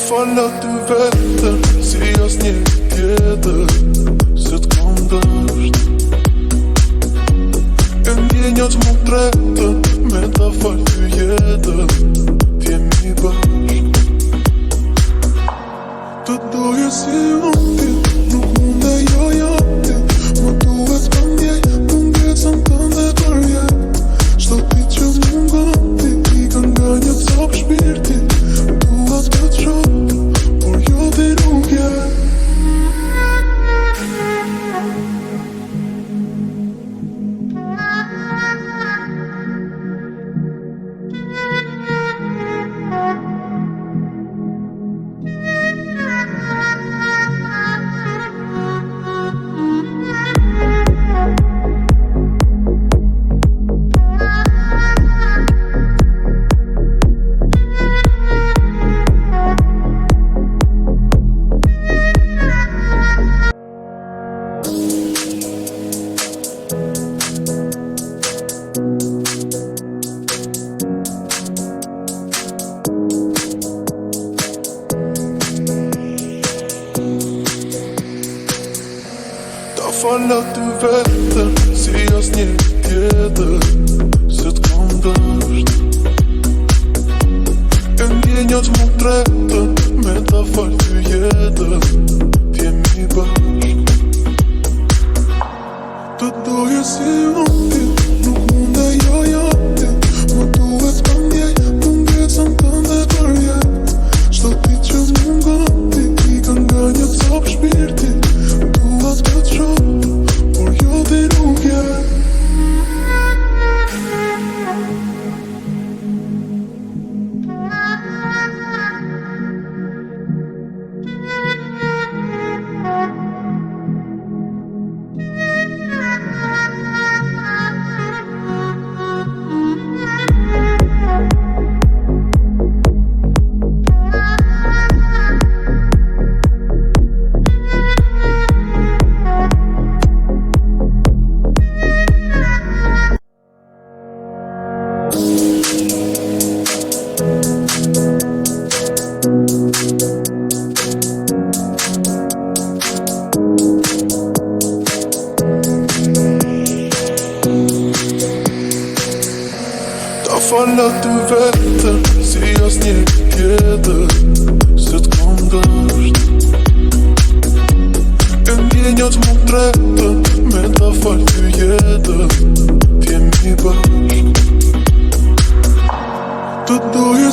Fala ty vetëm si as një tjetër, se t'kam dësht. E ndjenjat mu tretën, me ta fal ty jetën, t'jemi bashk. Të doje si unë, nuk mund e joja ti. Më duhet pa mjej, mungesën tënde për jet. Çdo ditë që mungon ti, ikën nga një copë shpirti. Duhet të të shoh, por jo ti nuk je. Fala ty vetëm si as një tjetër, se t'kam dësht. E ndjenjat mu tretën, me ta fal ty jetën, t'jemi bashk. Të doje si unë, nuk mund e joja ti. Më duhet pa mjej, mungesën tënde për jet. Çdo ditë që mungon ti, ikën nga një copë shpirti. Duhet të të shoh, por jo ti nuk je. Fala ty vetëm si as një tjetër, se t'kam dësht. E ndjenjat mu tretën, me ta fal ty jetën,